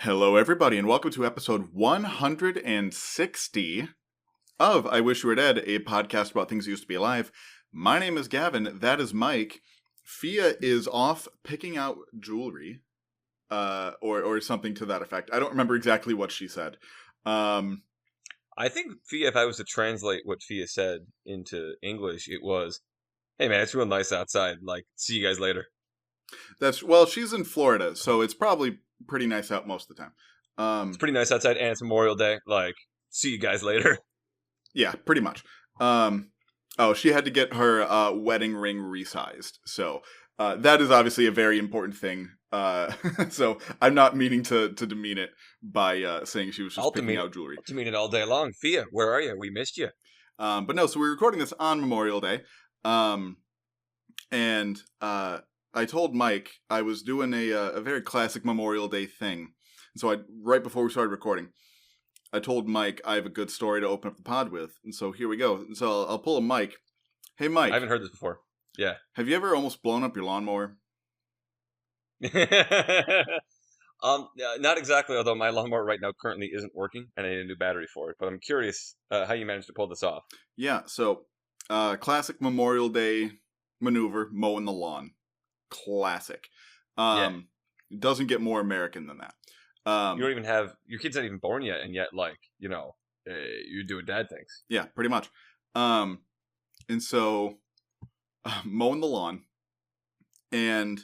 Hello, everybody, and welcome to episode 160 of I Wish You Were Dead, a podcast about things that used to be alive. My name is Gavin. That is Mike. Fia is off picking out jewelry, or something to that effect. I don't remember exactly what she said. I think Fia, if I was to translate what Fia said into English, it was, "Hey man, it's real nice outside. Like, see you guys later." She's in Florida, so it's probably pretty nice out most of the time. It's pretty nice outside, and it's Memorial Day. Like, see you guys later. Yeah, pretty much. She had to get her wedding ring resized, so that is obviously a very important thing. So I'm not meaning to demean it by saying she was just picking out jewelry. I'll demean it all day long. Fia, where are you? We missed you. But no, so we're recording this on Memorial Day, and I told Mike I was doing a very classic Memorial Day thing. And so right before we started recording, I told Mike I have a good story to open up the pod with. And so here we go. And so I'll pull a Mike. Hey, Mike. I haven't heard this before. Yeah. Have you ever almost blown up your lawnmower? Not exactly, although my lawnmower right now currently isn't working, and I need a new battery for it. But I'm curious how you managed to pull this off. Yeah, so classic Memorial Day maneuver, mowing the lawn. Classic. It doesn't get more American than that. You don't even have, your kid's not even born yet, and yet, you're doing dad things. Yeah, pretty much. And so, mowing the lawn, and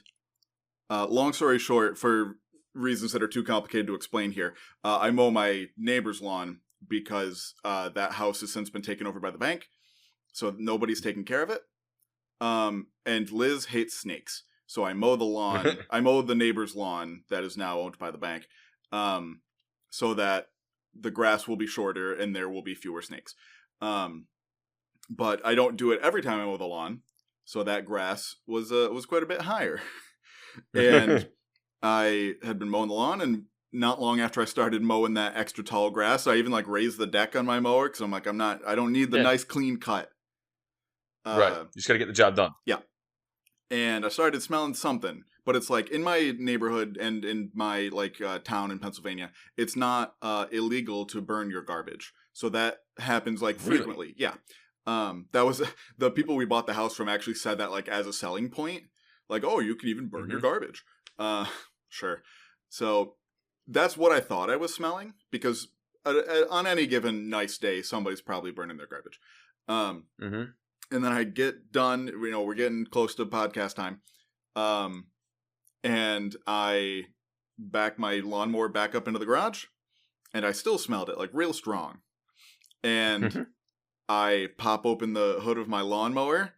long story short, for reasons that are too complicated to explain here, I mow my neighbor's lawn because that house has since been taken over by the bank, so nobody's taking care of it. And Liz hates snakes. So I mow the lawn. I mow the neighbor's lawn that is now owned by the bank, so that the grass will be shorter and there will be fewer snakes. But I don't do it every time I mow the lawn, so that grass was quite a bit higher. And I had been mowing the lawn, and not long after I started mowing that extra tall grass, I even raised the deck on my mower because I'm like, I don't need the nice clean cut. Right, you just got to get the job done. Yeah. And I started smelling something, but it's in my neighborhood and in my town in Pennsylvania, it's not illegal to burn your garbage. So that happens frequently. Really? Yeah. That was the people we bought the house from actually said that as a selling point, oh, you can even burn your garbage. Sure. So that's what I thought I was smelling, because on any given nice day, somebody's probably burning their garbage. And then I get done, we're getting close to podcast time. And I back my lawnmower back up into the garage, and I still smelled it, real strong. And I pop open the hood of my lawnmower,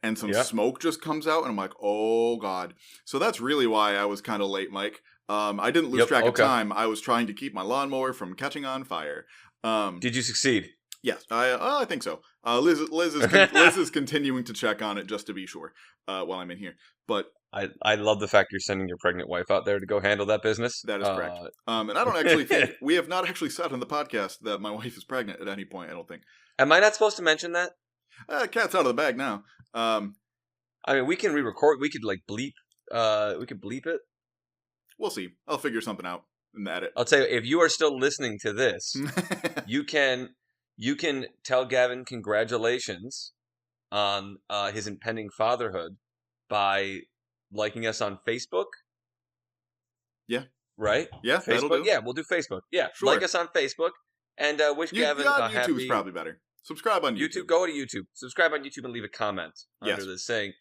and some smoke just comes out, and I'm like, oh, God. So that's really why I was kind of late, Mike. I didn't lose track of time. I was trying to keep my lawnmower from catching on fire. Did you succeed? Yes, I think so. Liz is continuing to check on it just to be sure while I'm in here. But I love the fact you're sending your pregnant wife out there to go handle that business. That is correct. And I don't actually think we have not actually said on the podcast that my wife is pregnant at any point. I don't think. Am I not supposed to mention that? Cat's out of the bag now. I mean, we can re-record. We could bleep. We could bleep it. We'll see. I'll figure something out in the edit. I'll tell you, if you are still listening to this, you can tell Gavin congratulations on his impending fatherhood by liking us on Facebook. Yeah. Right? Yeah, Facebook. That'll do. Yeah, we'll do Facebook. Yeah, sure. Like us on Facebook, and wish Gavin a happy... YouTube's probably better. Subscribe on YouTube. Go to YouTube. Subscribe on YouTube and leave a comment under this saying,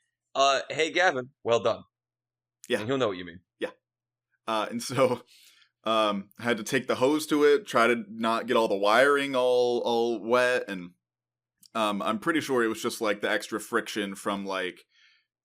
hey, Gavin, well done. Yeah. And he'll know what you mean. Yeah. And so... I had to take the hose to it, try to not get all the wiring all wet, and I'm pretty sure it was just the extra friction from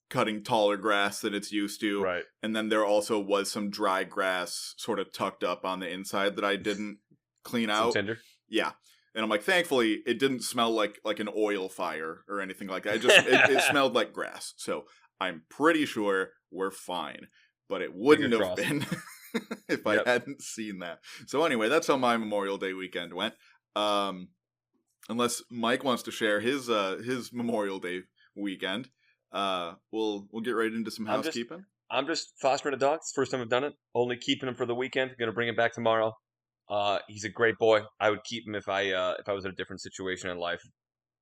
cutting taller grass than it's used to. Right. And then there also was some dry grass sort of tucked up on the inside that I didn't clean out. Some tinder? Yeah. And I'm thankfully it didn't smell like an oil fire or anything like that. It smelled like grass. So I'm pretty sure we're fine. But it wouldn't have been if I hadn't seen that. So anyway, that's how my Memorial Day weekend went. Unless Mike wants to share his Memorial Day weekend, we'll get right into some housekeeping. I'm just fostering a dog. It's the first time I've done it. Only keeping him for the weekend. Going to bring him back tomorrow. He's a great boy. I would keep him if I was in a different situation in life.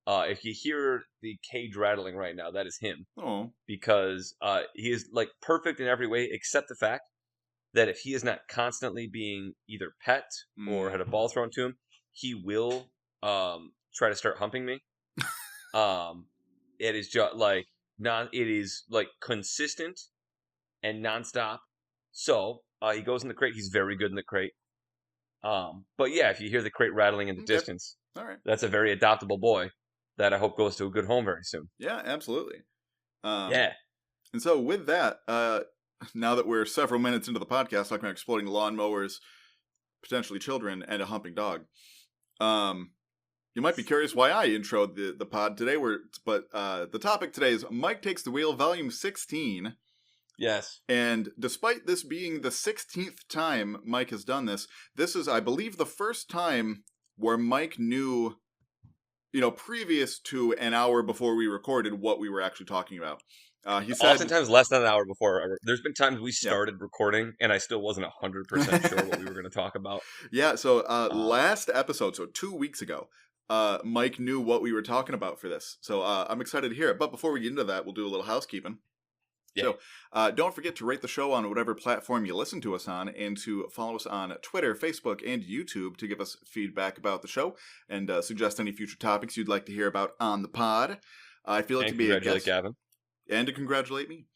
If you hear the cage rattling right now, that is him. Oh. Because he is like perfect in every way except the fact that if he is not constantly being either pet or had a ball thrown to him, he will try to start humping me. It is just like it is like consistent and nonstop. So he goes in the crate. He's very good in the crate. But yeah, if you hear the crate rattling in the distance, all right, that's a very adoptable boy that I hope goes to a good home very soon. Yeah, absolutely. Yeah. And so with that, now that we're several minutes into the podcast talking about exploding lawnmowers, potentially children, and a humping dog, you might be curious why I introed the pod today. But the topic today is Mike Takes the Wheel, Volume 16. Yes. And despite this being the 16th time Mike has done this, this is, I believe, the first time where Mike knew, previous to an hour before we recorded, what we were actually talking about. He said, oftentimes less than an hour before. There's been times we started recording and I still wasn't 100% sure what we were going to talk about. Yeah, so last episode, so 2 weeks ago, Mike knew what we were talking about for this. So I'm excited to hear it. But before we get into that, we'll do a little housekeeping. Yeah. So don't forget to rate the show on whatever platform you listen to us on, and to follow us on Twitter, Facebook, and YouTube to give us feedback about the show and suggest any future topics you'd like to hear about on the pod. If you'd like to be a guest, Gavin. And to congratulate me.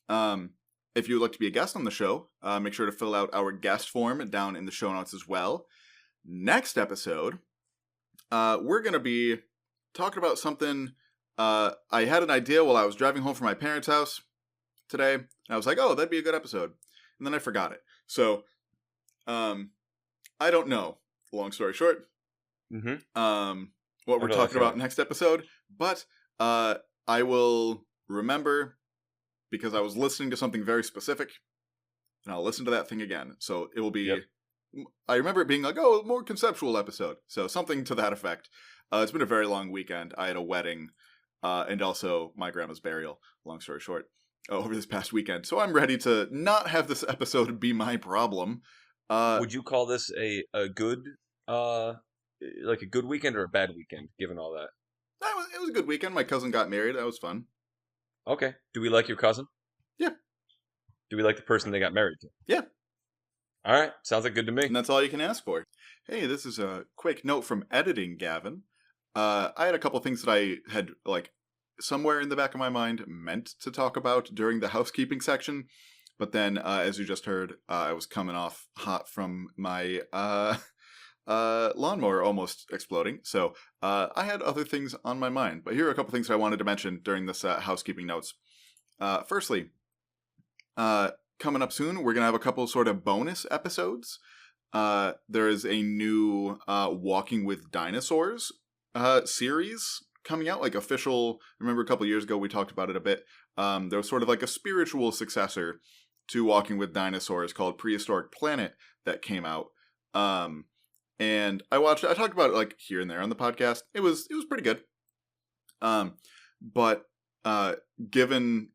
If you would like to be a guest on the show, make sure to fill out our guest form down in the show notes as well. Next episode, we're going to be talking about something. I had an idea while I was driving home from my parents' house today. And I was like, oh, that'd be a good episode. And then I forgot it. So, I don't know, long story short, what we're talking about next episode. But I will remember, because I was listening to something very specific, and I'll listen to that thing again. So it will be, I remember it being like, oh, a more conceptual episode. So something to that effect. It's been a very long weekend. I had a wedding, and also my grandma's burial, long story short, over this past weekend. So I'm ready to not have this episode be my problem. Would you call this a good, like a good weekend or a bad weekend, given all that? It was a good weekend. My cousin got married. That was fun. Okay. Do we like your cousin? Yeah. Do we like the person they got married to? Yeah. All right. Sounds like good to me. And that's all you can ask for. Hey, this is a quick note from editing, Gavin. I had a couple things that I had, somewhere in the back of my mind meant to talk about during the housekeeping section. But then, as you just heard, I was coming off hot from my lawnmower almost exploding. So I had other things on my mind. But here are a couple things I wanted to mention during this housekeeping notes. Firstly, coming up soon, we're going to have a couple sort of bonus episodes. There is a new Walking with Dinosaurs series coming out, official. Remember a couple years ago we talked about it a bit. There was sort of like a spiritual successor to Walking with Dinosaurs called Prehistoric Planet that came out. And I talked about it here and there on the podcast. It was pretty good. But given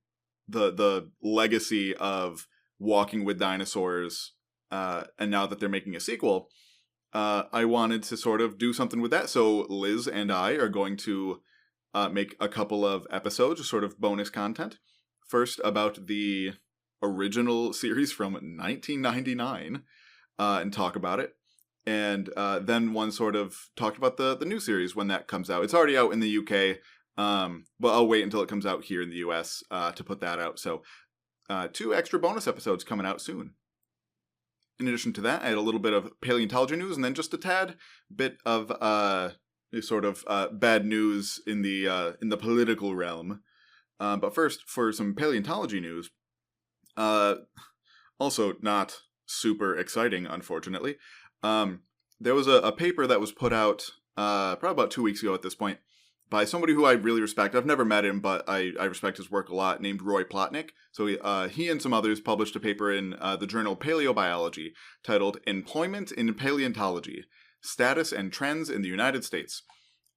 the legacy of Walking with Dinosaurs, and now that they're making a sequel, I wanted to sort of do something with that. So Liz and I are going to make a couple of episodes, sort of bonus content. First about the original series from 1999, and talk about it. And then one sort of talked about the new series when that comes out. It's already out in the UK, but I'll wait until it comes out here in the US to put that out. So 2 extra bonus episodes coming out soon. In addition to that, I had a little bit of paleontology news, and then just a tad bit of bad news in the political realm. But first, for some paleontology news, also not super exciting, unfortunately. There was a paper that was put out probably about 2 weeks ago at this point by somebody who I really respect. I've never met him, but I respect his work a lot, named Roy Plotnick. So he and some others published a paper in the journal Paleobiology titled Employment in Paleontology, Status and Trends in the United States.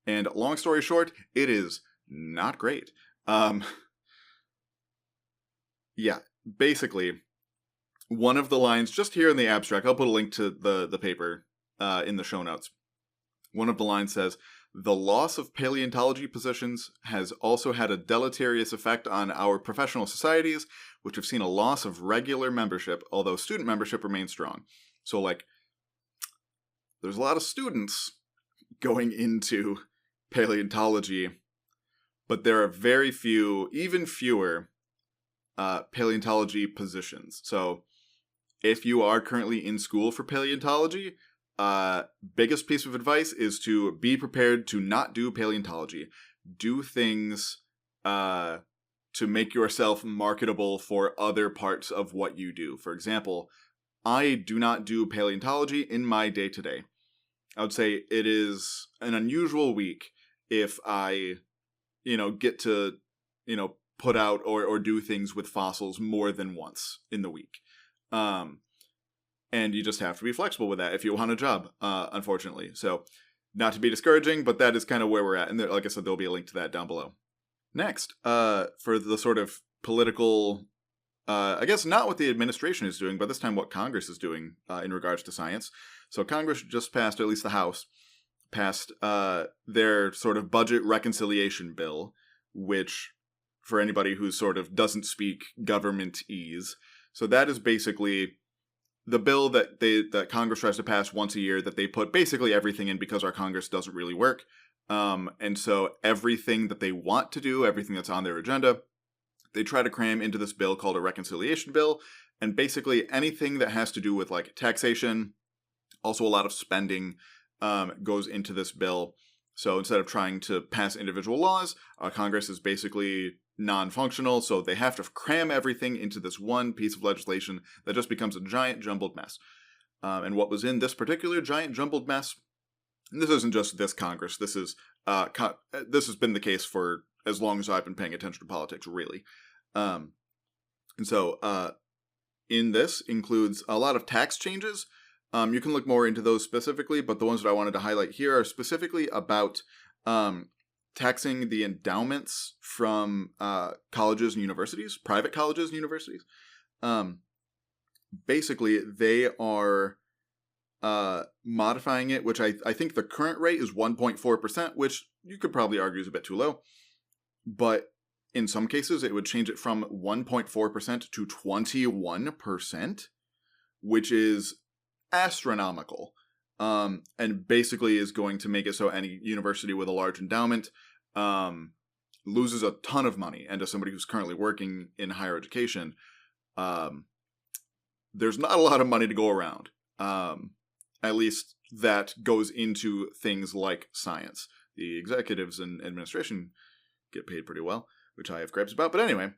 And long story short, it is not great. Yeah, basically, one of the lines, just here in the abstract, I'll put a link to the paper in the show notes. One of the lines says, "The loss of paleontology positions has also had a deleterious effect on our professional societies, which have seen a loss of regular membership, although student membership remains strong." So, like, there's a lot of students going into paleontology, but there are very few, even fewer, paleontology positions. So, if you are currently in school for paleontology, biggest piece of advice is to be prepared to not do paleontology. Do things to make yourself marketable for other parts of what you do. For example, I do not do paleontology in my day-to-day. I would say it is an unusual week if I, get to, put out or do things with fossils more than once in the week. And you just have to be flexible with that if you want a job, unfortunately. So, not to be discouraging, but that is kind of where we're at. And like I said, there'll be a link to that down below. Next, for the sort of political, I guess not what the administration is doing, but this time what Congress is doing in regards to science. So Congress just passed, or at least the House, passed their sort of budget reconciliation bill, which, for anybody who sort of doesn't speak government-ese, so that is basically the bill that Congress tries to pass once a year, that they put basically everything in because our Congress doesn't really work. And so everything that they want to do, everything that's on their agenda, they try to cram into this bill called a reconciliation bill. And basically anything that has to do with like taxation, also a lot of spending, goes into this bill. So instead of trying to pass individual laws, Congress is basically non-functional, so they have to cram everything into this one piece of legislation that just becomes a giant jumbled mess. And what was in this particular giant jumbled mess, and this isn't just this Congress, this has been the case for as long as I've been paying attention to politics, really. And so in this includes a lot of tax changes. You can look more into those specifically, but the ones that I wanted to highlight here are specifically about taxing the endowments from colleges and universities, private colleges and universities. Basically, they are modifying it, which I think the current rate is 1.4%, which you could probably argue is a bit too low. But in some cases, it would change it from 1.4% to 21%, which is astronomical. And basically is going to make it so any university with a large endowment loses a ton of money. And as somebody who's currently working in higher education, there's not a lot of money to go around. At least that goes into things like science. The executives and administration get paid pretty well, which I have gripes about. But anyway,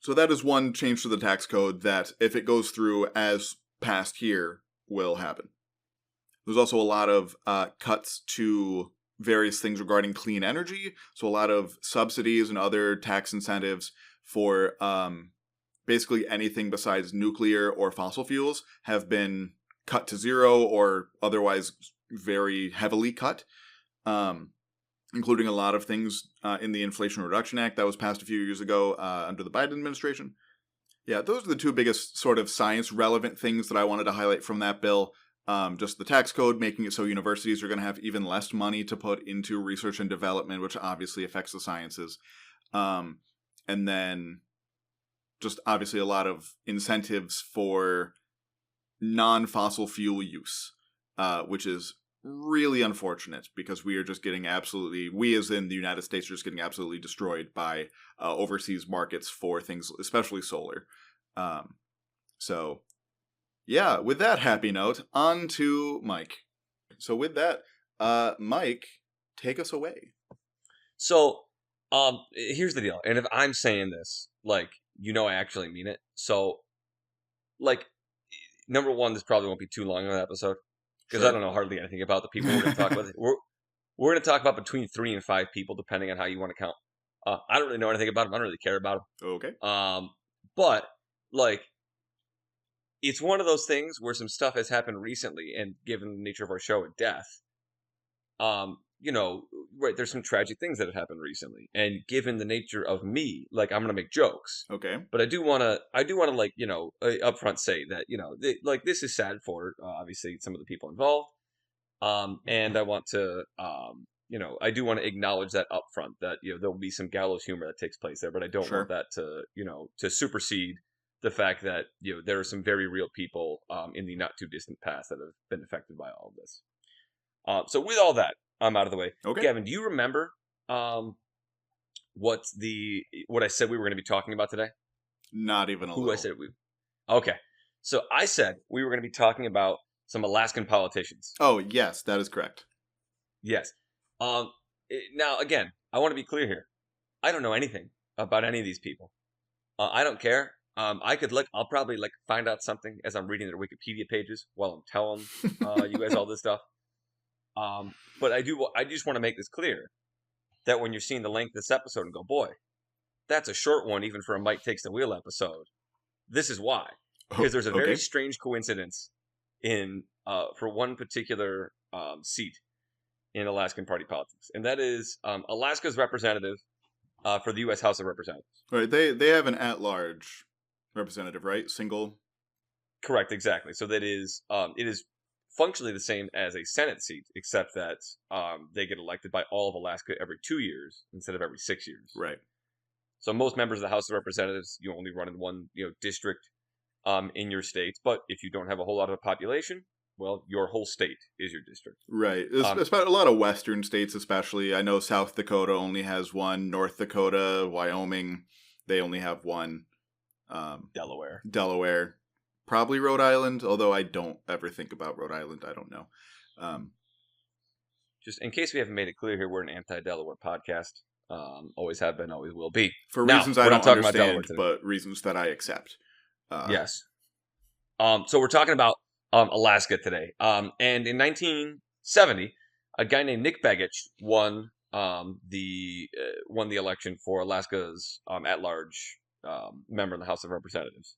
so that is one change to the tax code that, if it goes through as passed here, will happen. There's also a lot of cuts to various things regarding clean energy. So a lot of subsidies and other tax incentives for basically anything besides nuclear or fossil fuels have been cut to zero or otherwise very heavily cut, including a lot of things in the Inflation Reduction Act that was passed a few years ago under the Biden administration. Yeah, those are the two biggest sort of science-relevant things that I wanted to highlight from that bill. Just the tax code, making it so universities are going to have even less money to put into research and development, which obviously affects the sciences. And then just obviously a lot of incentives for non-fossil fuel use, which is really unfortunate because we are just getting we as in the United States are just getting absolutely destroyed by overseas markets for things, especially solar. So yeah, with that happy note, on to Mike. So with that, Mike, take us away. So here's the deal, and if I'm saying this, like, I actually mean it. So, like, number one, this probably won't be too long of an episode because I don't know hardly anything about the people we're going to talk about. We're going to talk about between 3 and 5 people, depending on how you want to count. I don't really know anything about them. I don't really care about them. Okay. But like, it's one of those things where some stuff has happened recently, and given the nature of our show and death, right, there's some tragic things that have happened recently, and given the nature of me, like I'm gonna make jokes, Okay. but I do wanna like upfront say that like this is sad for obviously some of the people involved, and I want to I do want to acknowledge that upfront that there will be some gallows humor that takes place there, but I don't want Sure. that to to supersede the fact that there are some very real people in the not too distant past that have been affected by all of this. So with all that, I'm out of the way. Okay. Gavin, do you remember what I said we were going to be talking about today? Not even a Who little. I said we? Okay, so I said we were going to be talking about some Alaskan politicians. Oh, yes, that is correct. Yes. Now again, I want to be clear here. I don't know anything about any of these people. I don't care. I'll probably find out something as I'm reading their Wikipedia pages while I'm telling you guys all this stuff. But I just want to make this clear that when you're seeing the length of this episode and go, boy, that's a short one even for a Mike Takes the Wheel episode. This is why. Because there's a very strange coincidence in for one particular seat in Alaskan party politics, and that is Alaska's representative for the U.S. House of Representatives. Right. They have an at-large representative, right? Single. Correct. Exactly. So that is it is functionally the same as a Senate seat, except that they get elected by all of Alaska every 2 years instead of every 6 years. Right. So most members of the House of Representatives, you only run in one district in your state. But if you don't have a whole lot of a population, well, your whole state is your district. Right. It's about a lot of western states, especially. I know South Dakota only has one. North Dakota, Wyoming, they only have one. Delaware. Probably Rhode Island, although I don't ever think about Rhode Island. I don't know. Just in case we haven't made it clear here, we're an anti-Delaware podcast. Always have been, always will be. For reasons I don't understand, but reasons that I accept. Yes. So we're talking about Alaska today. And in 1970, a guy named Nick Begich won the election for Alaska's at-large member in the House of Representatives.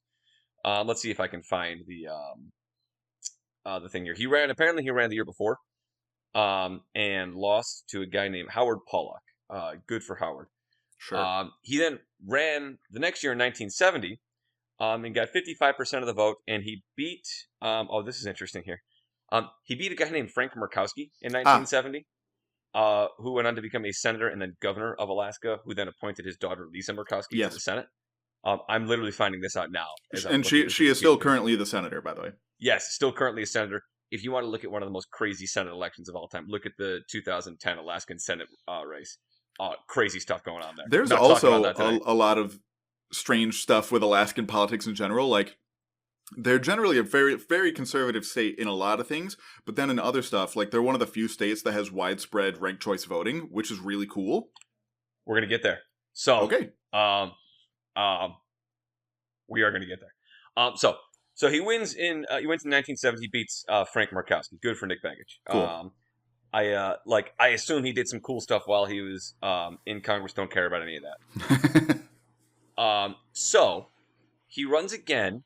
Let's see if I can find the thing here. He ran the year before, and lost to a guy named Howard Pollock. Good for Howard. Sure. He then ran the next year in 1970, and got 55% of the vote, and he beat. This is interesting here. He beat a guy named Frank Murkowski in 1970, who went on to become a senator and then governor of Alaska, who then appointed his daughter Lisa Murkowski to the Senate. I'm literally finding this out now. And she is still currently the senator, by the way. Yes, still currently a senator. If you want to look at one of the most crazy Senate elections of all time, look at the 2010 Alaskan Senate race. Crazy stuff going on there. There's also a lot of strange stuff with Alaskan politics in general. Like, they're generally a very, very conservative state in a lot of things, but then in other stuff, like they're one of the few states that has widespread ranked choice voting, which is really cool. We're gonna get there. So okay. We are gonna get there. So he wins in 1970. He beats Frank Murkowski. Good for Nick Begich. Cool. I assume he did some cool stuff while he was in Congress. Don't care about any of that. So he runs again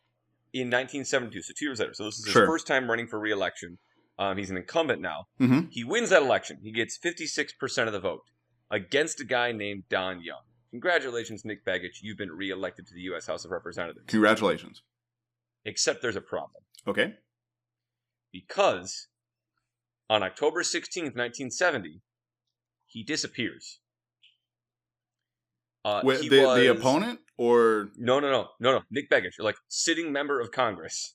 in 1972. So 2 years later. So this is his first time running for re-election. He's an incumbent now. Mm-hmm. He wins that election. He gets 56% of the vote against a guy named Don Young. Congratulations, Nick Begich. You've been re-elected to the U.S. House of Representatives. Congratulations. Except there's a problem. Okay. Because on October 16th, 1970, he disappears. The opponent or no. Nick Begich, like sitting member of Congress,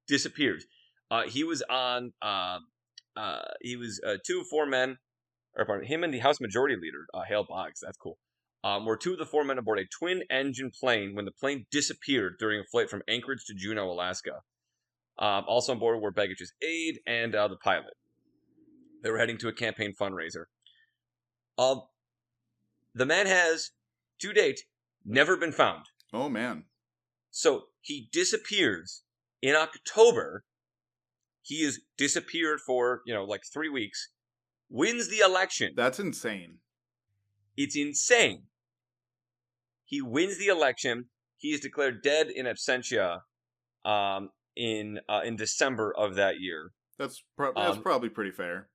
disappears. He was on. He was 2 of 4 men, or him and the House Majority Leader, Hale Boggs. That's cool. Were 2 of the 4 men aboard a twin-engine plane when the plane disappeared during a flight from Anchorage to Juneau, Alaska. Also on board were Begich's aide and the pilot. They were heading to a campaign fundraiser. The man has, to date, never been found. Oh, man. So he disappears in October. He is disappeared for, 3 weeks. Wins the election. That's insane. It's insane. He wins the election. He is declared dead in absentia in December of that year. That's probably pretty fair.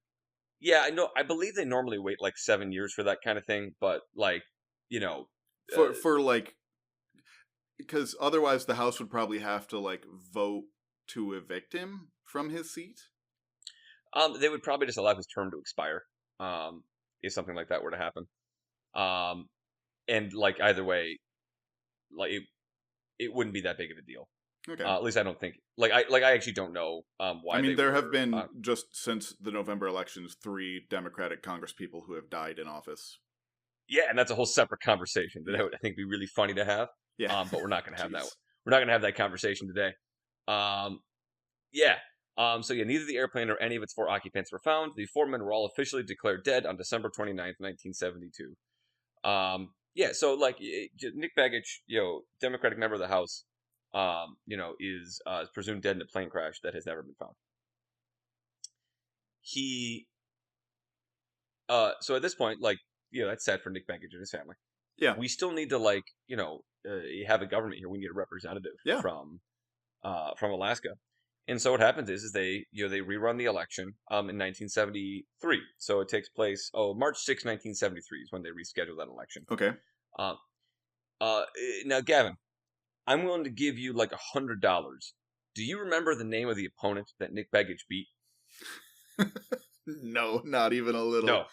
Yeah, I know. I believe they normally wait like 7 years for that kind of thing, but like, you know, uh, For like, because otherwise the House would probably have to like vote to evict him from his seat. they would probably just allow his term to expire, um, if something like that were to happen. Um, and like either way, like it wouldn't be that big of a deal. Okay. At least I don't think. I actually don't know I why mean, they there have were. been, just since the November elections, 3 Democratic Congress people who have died in office. Yeah, and that's a whole separate conversation that Yeah. I think would be really funny to have. Yeah. But we're not going to have that. Jeez. We're not going to have that conversation today. Um, yeah. So yeah, neither the airplane or any of its 4 occupants were found. The 4 men were all officially declared dead on December 29th, 1972. Yeah. So like Nick Bagich, Democratic member of the House, is presumed dead in a plane crash that has never been found. He So at this point, like, that's sad for Nick Bagich and his family. Yeah. We still need to like, have a government here. We need a representative Yeah. from Alaska. And so what happens is they they rerun the election in 1973. So it takes place March 6, 1973 is when they reschedule that election. Okay. Uh, Now Gavin, I'm willing to give you like $100. Do you remember the name of the opponent that Nick Bagich beat? No, not even a little.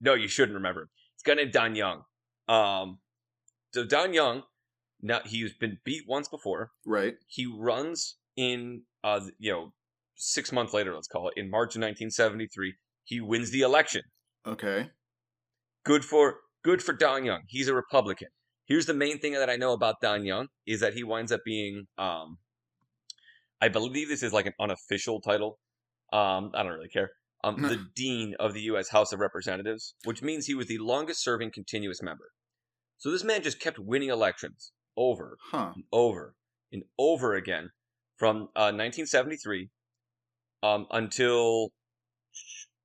No, you shouldn't remember him. It's a guy named Don Young. So Don Young, now he's been beat once before. Right. He runs in 6 months later, let's call it, in March of 1973. He wins the election. Okay. Good for Don Young. He's a Republican. Here's the main thing that I know about Don Young is that he winds up being I believe this is like an unofficial title. I don't really care. The Dean of the U.S. House of Representatives, which means he was the longest serving continuous member. So this man just kept winning elections over and over and over again from 1973 until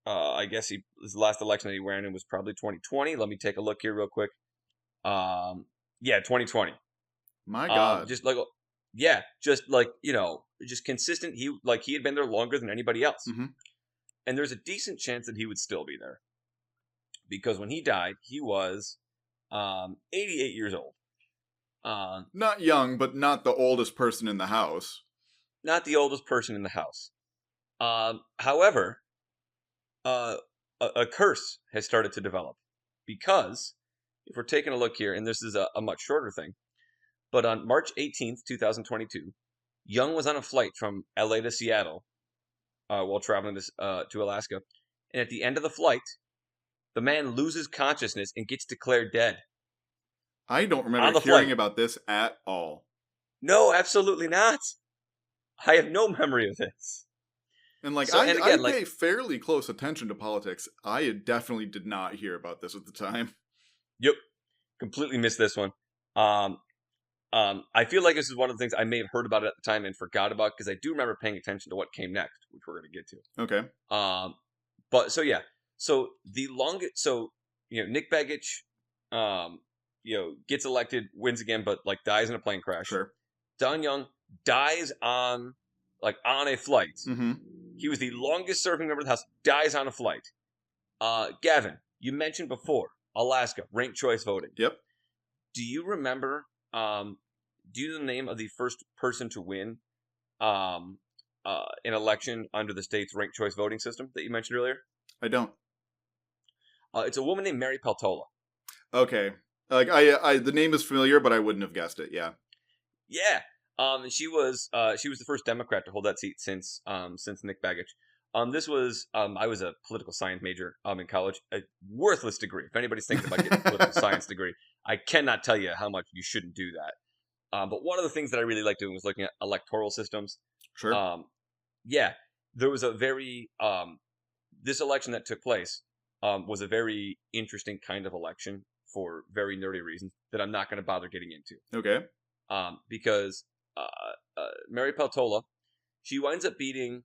I guess his last election that he ran in was probably 2020. Let me take a look here real quick. 2020. My God. Just consistent. He had been there longer than anybody else. Mm-hmm. And there's a decent chance that he would still be there. Because when he died, he was 88 years old. Not young, but not the oldest person in the house. Not the oldest person in the house. However, a curse has started to develop. Because, if we're taking a look here, and this is a much shorter thing, but on March 18th, 2022, Young was on a flight from LA to Seattle while traveling to Alaska. And at the end of the flight, the man loses consciousness and gets declared dead. I don't remember hearing about this at all. No, absolutely not. I have no memory of this. And I pay fairly close attention to politics. I definitely did not hear about this at the time. Yep. Completely missed this one. I feel like this is one of the things I may have heard about it at the time and forgot about because I do remember paying attention to what came next, which we're going to get to. Okay. But so yeah, so Nick Bagich, gets elected, wins again, but like dies in a plane crash. Sure. Don Young dies on a flight. Mm-hmm. He was the longest serving member of the House. Dies on a flight. Gavin, you mentioned before Alaska ranked choice voting. Yep. Do you remember? Do you know the name of the first person to win an election under the state's ranked choice voting system that you mentioned earlier? I don't. It's a woman named Mary Peltola. Okay. The name is familiar, but I wouldn't have guessed it. Yeah. Yeah. She was the first Democrat to hold that seat since Nick Bagich. I was a political science major in college. A worthless degree. If anybody's thinking about getting a political science degree, I cannot tell you how much you shouldn't do that. But one of the things that I really liked doing was looking at electoral systems. Sure. Yeah, there was a very this election that took place was a very interesting kind of election for very nerdy reasons that I'm not going to bother getting into. Okay. Because Mary Peltola, she winds up beating.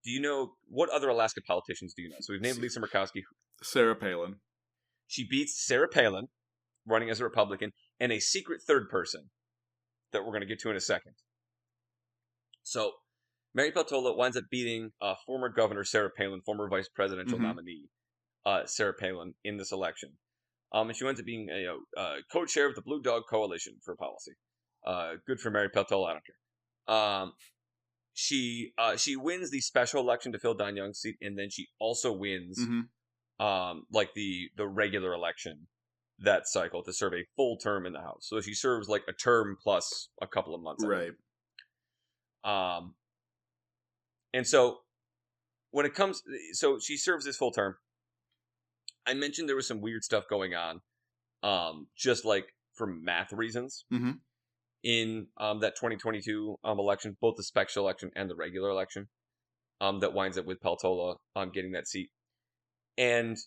Do you know what other Alaska politicians do you know? So we've named Lisa Murkowski. Sarah Palin. She beats Sarah Palin, running as a Republican, and a secret third person that we're going to get to in a second. So Mary Peltola winds up beating former Governor Sarah Palin, former vice presidential nominee, Sarah Palin in this election. And she winds up being a co-chair of the Blue Dog Coalition for policy. Good for Mary Peltola. I don't care. She wins the special election to fill Don Young's seat, and then she also wins like the regular election that cycle to serve a full term in the House. So she serves like a term plus a couple of months. Right. And so when it comes, so she serves this full term. I mentioned there was some weird stuff going on, just like for math reasons in that 2022 election, both the special election and the regular election, that winds up with Peltola getting that seat. And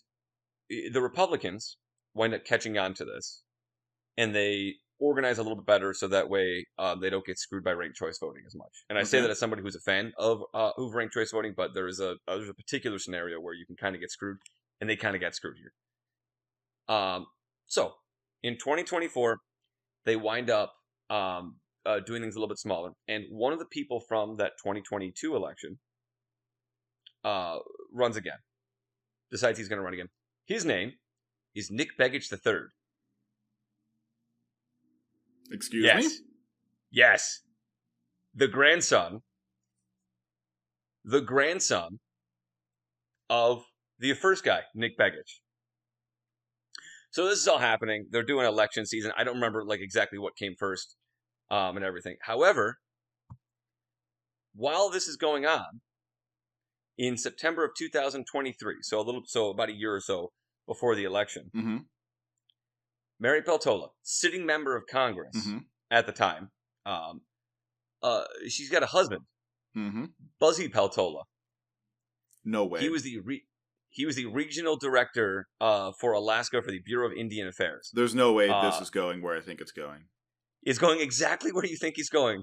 the Republicans wind up catching on to this, and they organize a little bit better so that way they don't get screwed by ranked choice voting as much. And I say that as somebody who's a fan of ranked choice voting, but there's a particular scenario where you can kind of get screwed, and they kind of got screwed here. So in 2024, they wind up doing things a little bit smaller, and one of the people from that 2022 election runs again. Decides he's going to run again. His name is Nick Begich III. Excuse me? Yes. The grandson of the first guy, Nick Begich. So this is all happening. They're doing election season. I don't remember like exactly what came first and everything. However, while this is going on, in September of 2023, so about a year or so before the election, Mary Peltola, sitting member of Congress at the time, she's got a husband, Buzzy Peltola. No way. He was the regional director for Alaska for the Bureau of Indian Affairs. There's no way this is going where I think it's going. It's going exactly where you think he's going.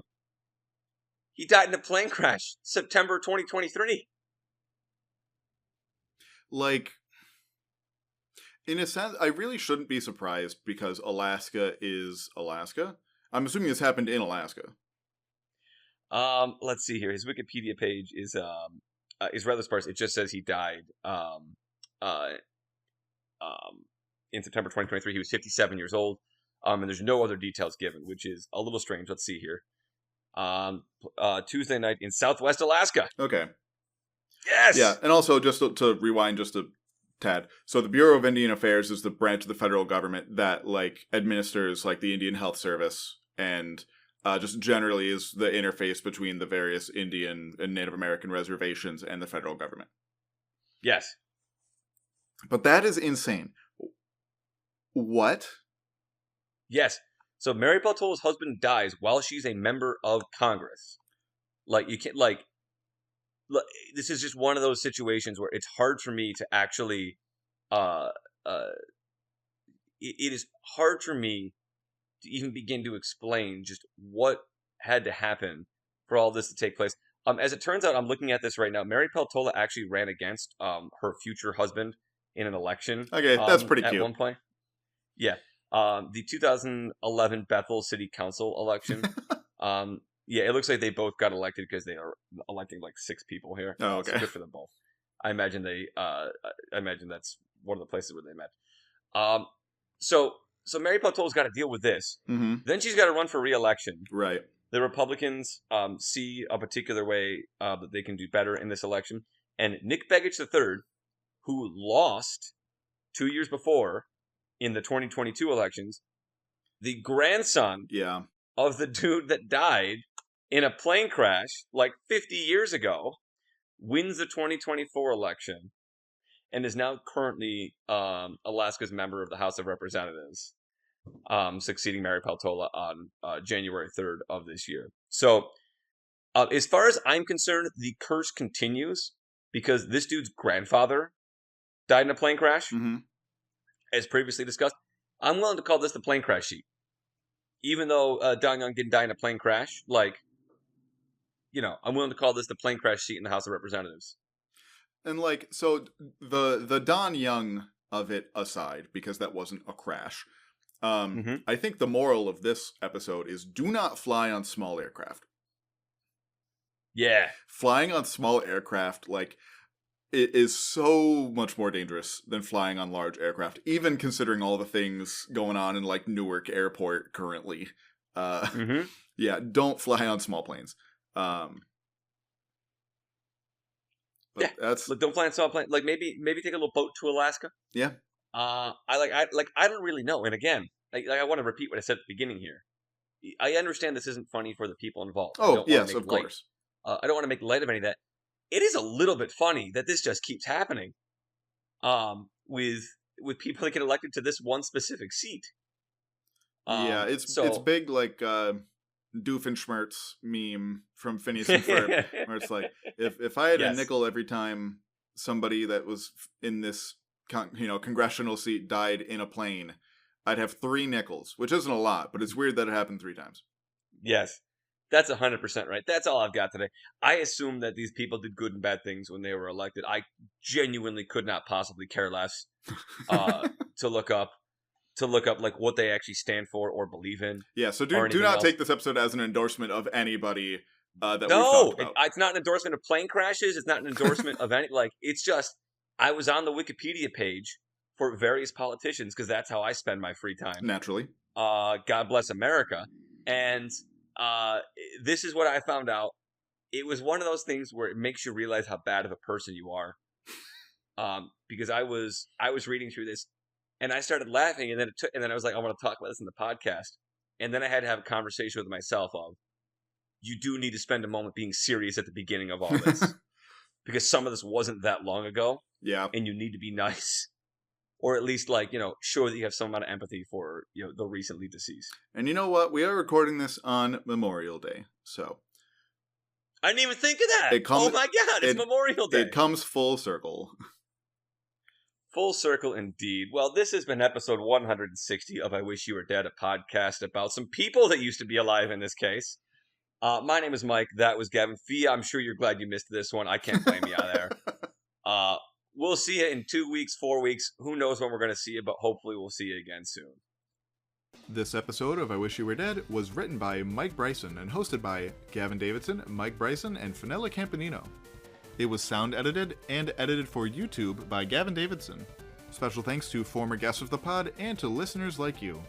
He died in a plane crash, September 2023. Like, in a sense, I really shouldn't be surprised because Alaska is Alaska. I'm assuming this happened in Alaska. Let's see here. His Wikipedia page is rather sparse. It just says he died in September 2023. He was 57 years old. And there's no other details given, which is a little strange. Let's see here. Tuesday night in Southwest Alaska. Okay. Yes! Yeah, and also, just to rewind just a tad, so the Bureau of Indian Affairs is the branch of the federal government that, like, administers, like, the Indian Health Service, and just generally is the interface between the various Indian and Native American reservations and the federal government. Yes. But that is insane. What? Yes. So Mary Peltola's husband dies while she's a member of Congress. Like, you can't, like, this is just one of those situations where it's hard for me to actually, it is hard for me to even begin to explain just what had to happen for all this to take place. As it turns out, I'm looking at this right now. Mary Peltola actually ran against her future husband in an election. Okay, that's pretty cute. At one point. Yeah. The 2011 Bethel City Council election. Yeah, it looks like they both got elected because they are electing like 6 people here. Oh, okay. So good for them both. I imagine that's one of the places where they met. So Mary Peltola's got to deal with this. Then she's got to run for re-election. Right. The Republicans see a particular way that they can do better in this election. And Nick Begich III, who lost 2 years before in the 2022 elections, the grandson of the dude that died in a plane crash like 50 years ago, wins the 2024 election and is now currently Alaska's member of the House of Representatives, succeeding Mary Peltola on January 3rd of this year. So as far as I'm concerned, the curse continues because this dude's grandfather died in a plane crash, as previously discussed. I'm willing to call this the plane crash sheet. Even though Don Young didn't die in a plane crash, like, you know, I'm willing to call this the plane crash seat in the House of Representatives. And, like, so the Don Young of it aside, because that wasn't a crash, I think the moral of this episode is do not fly on small aircraft. Yeah. Flying on small aircraft, like, it is so much more dangerous than flying on large aircraft, even considering all the things going on in like Newark Airport currently. Mm-hmm. Yeah, don't fly on small planes. But Yeah, that's look, don't fly on small plane. Like maybe take a little boat to Alaska. yeah. I don't really know. And again, I want to repeat what I said at the beginning here. I understand this isn't funny for the people involved. I Oh don't want yes, to make of light. course. I don't want to make light of any of that. It is a little bit funny that this just keeps happening. With people that get elected to this one specific seat. Yeah, it's big like Doofenshmirtz meme from Phineas and Ferb, where it's like if I had a Yes. nickel every time somebody that was in this congressional seat died in a plane, I'd have 3 nickels, which isn't a lot, but it's weird that it happened 3 times. Yes. That's 100% right. That's all I've got today. I assume that these people did good and bad things when they were elected. I genuinely could not possibly care less to look up like what they actually stand for or believe in. Yeah, so do not take this episode as an endorsement of anybody that we've talked about. It's not an endorsement of plane crashes. It's not an endorsement of any, like, it's just, I was on the Wikipedia page for various politicians because that's how I spend my free time. Naturally. God bless America. And this is what I found out. It was one of those things where it makes you realize how bad of a person you are. Because I was reading through this and I started laughing, and then I was like, I want to talk about this in the podcast. And then I had to have a conversation with myself of, you do need to spend a moment being serious at the beginning of all this. Because some of this wasn't that long ago. Yeah. And you need to be nice. Or at least, like, show that you have some amount of empathy for, the recently deceased. And you know what? We are recording this on Memorial Day, so. I didn't even think of that. Oh my God, it's Memorial Day. It comes full circle. Full circle indeed. Well, this has been episode 160 of I Wish You Were Dead, a podcast about some people that used to be alive in this case. My name is Mike. That was Gavin. Fia, I'm sure you're glad you missed this one. I can't blame you out there. We'll see you in 2 weeks, 4 weeks. Who knows when we're going to see you, but hopefully we'll see you again soon. This episode of I Wish You Were Dead was written by Mike Bryson and hosted by Gavin Davidson, Mike Bryson, and Fenella Campanino. It was sound edited and edited for YouTube by Gavin Davidson. Special thanks to former guests of the pod and to listeners like you.